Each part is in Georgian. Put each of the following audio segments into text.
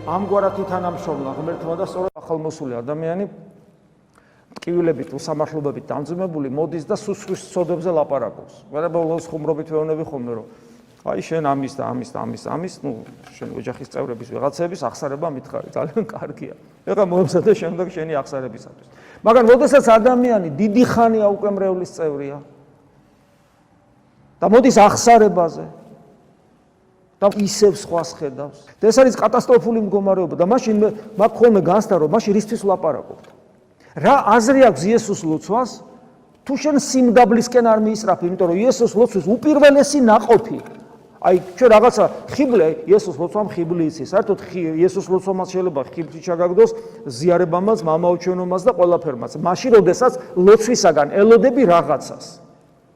ამგვარად ითანამშრომლა ღმერთმა და სწორედ ახალმოსული ადამიანი ტკივილებით, უსამართლობებით დამძიმებული მოდის და სუსხვის ცოდებზე ლაპარაკობს. ვერაბოლოს ხუმრობით ვეუბნები ხოლმე, რომ აი შენ ამის და ამის და ამის, შენ ოჯახის წევრების ვიღაცების აღსარება მითხარი, ძალიან კარგია. ეხლა მოემზადე შემდეგ შენი აღსარებისათვის. მაგრამ როდესაც ადამიანი დიდი ხანია უკვე მრევლის წევრია და მოდის აღსარებაზე და ისევ სხვას ხედავს. და ეს არის კატასტროფული მდგომარეობა და მაშინ მაგ ხოლმე განსდა რომ მაშინ რისთვის ვლაპარაკობთ? რა აზრი აქვს იესოს ლოცვას? თუ შენ სიმდაბლისკენ არ მიისწრაფი, იმიტომ რომ იესოს ლოცვის უპირველესი ნაყოფი. აი ჩვენ რაღაცა ხიბლე იესოს ლოცვამ ხიბლი იცის. საერთოდ იესოს ლოცვამაც შეიძლება ხიბლი ჩაგაგდოს ზიარებამაც, მამაოჩვენომაც და ყველაფერმაც. მაშინ როდესაც ლოცვისაგან ელოდები რაღაცას.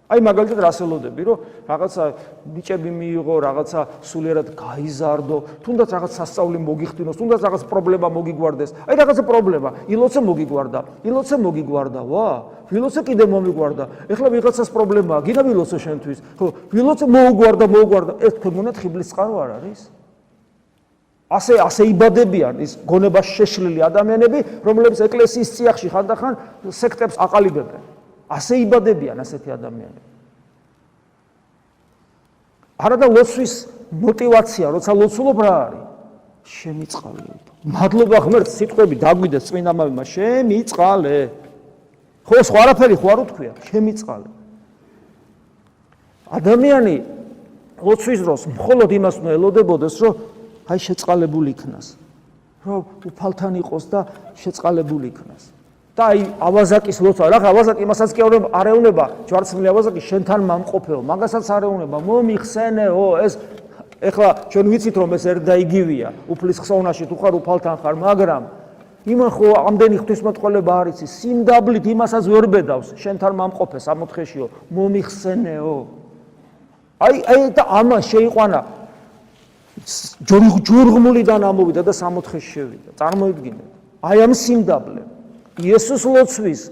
აი მაგალითად რას ელოდები, რომ რაღაცა ნიჭები მიიღო, რაღაცა სულიერად გაიზარდო, თუნდაც რაღაც სასწაული მოგიხდინოს, თუნდაც რაღაც პრობლემა მოგიგვარდეს. აი რაღაცა პრობლემა, ილოცე მოგიგვარდა, ვა, ვილოცე კიდე მომიგვარდა. ეხლა ვიღაცას პრობლემაა, გინდა ვილოცე შენთვის. ხო, ვილოცე მოუგვარდა. ეს თქვენგანად ხიბლის წყარო არ არის? ასე იბადებიან ის გონებას შეშლილი ადამიანები, რომლებიც ეკლესიის წიაღში ხანდახან სექტებს აყალიბებენ. ასე იბადებიან ასეთი ადამიანები. არა და ლოცვის мотивация, როცა ლოცულობ რა არის? შემიწყალე. მადლობა ღმერთს, სიტყვები დაგვიდეს წმინდა მამებმა, შემიწყალე. ხო, სხვა არაფერი ხო არ უთქვია, შემიწყალე. ადამიანი ლოცვის დროს მხოლოდ იმას უნდა ელოდებოდეს, რომ აი შეწყალებული იქნას. რომ უფალთან იყოს და შეწყალებული იქნას. და აი ავაზაკის ლოცვა, რა ავაზაკი იმასაც კი არ ეუბნება, ჯვარცმული ავაზაკი შენთან მამყოფეო, მაგასაც არ ეუბნება, მომიხსენეო, ეს ეხლა ჩვენ ვიცით რომ ეს ერთ და იგივეა, უფლის ხსოვნაში თუ ხარ უფალთან ხარ, მაგრამ იმან ხო ამდენი ღვთისმეტყველება არ იცის, სიმდაბლით იმასაც ვერ ბედავს, შენთან მამყოფე სამოთხეშიო, მომიხსენეო. აი და ამას შეიყვანა ჯორღმულიდან ამოვიდა და სამოთხეში შევიდა. წარმოიდგინეთ. აი ამ სიმდაბლემ იესოს ლოცვის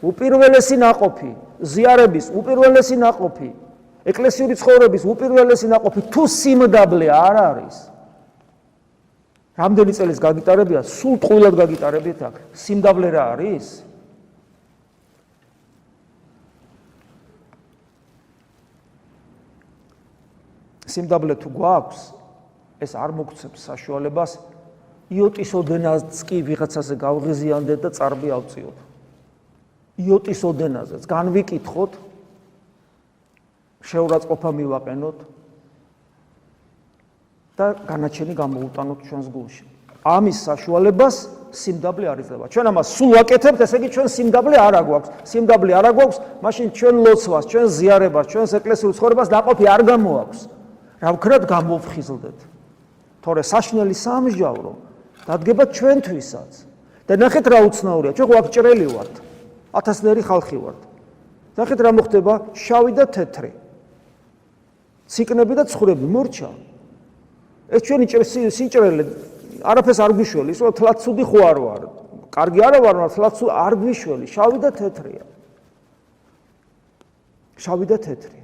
უპირველესი ნაყოფი, ზიარების უპირველესი ნაყოფი, ეკლესიური ცხოვრების უპირველესი ნაყოფი თუ სიმდაბლე არ არის. რამდენი წელს გაგიტარებია, სულ ტყუილად გაგიტარებით აქ. სიმდაბლე რა არის? სიმდაბლე თუ გვაქვს, ეს არ მოგცემს საშუალებას იოტის ოდენაზეც კი ვიღაცაზე გავღიზიანდეთ და წარბი ავწიოთ. იოტის ოდენაზეც განვიკითხოთ, შეურაცხყოფა მივაყენოთ და განაჩენი გამოუტანოთ ჩვენს გულში. ამის საშუალებას სიმდაბლე არ იძლევა. ჩვენ ამას სულ ვაკეთებთ, ესე იგი ჩვენ სიმდაბლე არ აგვაქვს. სიმდაბლე არ აგვაქვს, მაშინ ჩვენ ლოცვას, ჩვენ ზიარებას, ჩვენს ეკლესიურ ცხოვრებას ნაყოფი არ გამოაქვს. რა ვქნათ გამოვხიზლდეთ. თორე საშნელი სამსჯავრო დადგება ჩვენთვისაც. და ნახეთ რა უცნაურია, ჩვენ აქ ჭრელი ვართ. 1000-ნერი ხალხი ვართ. ნახეთ რა მოხდება, შავი და თეთრი. ციკნები და ცხვრები მორჩა. ეს ჩვენი სიჭრელე არაფერს არ გვიშველი, ისო თლაც ცუდი ხო არ ვარ. კარგი არა ვარ, თლაც არ გვიშველი, შავი და თეთრია. შავი და თეთრი.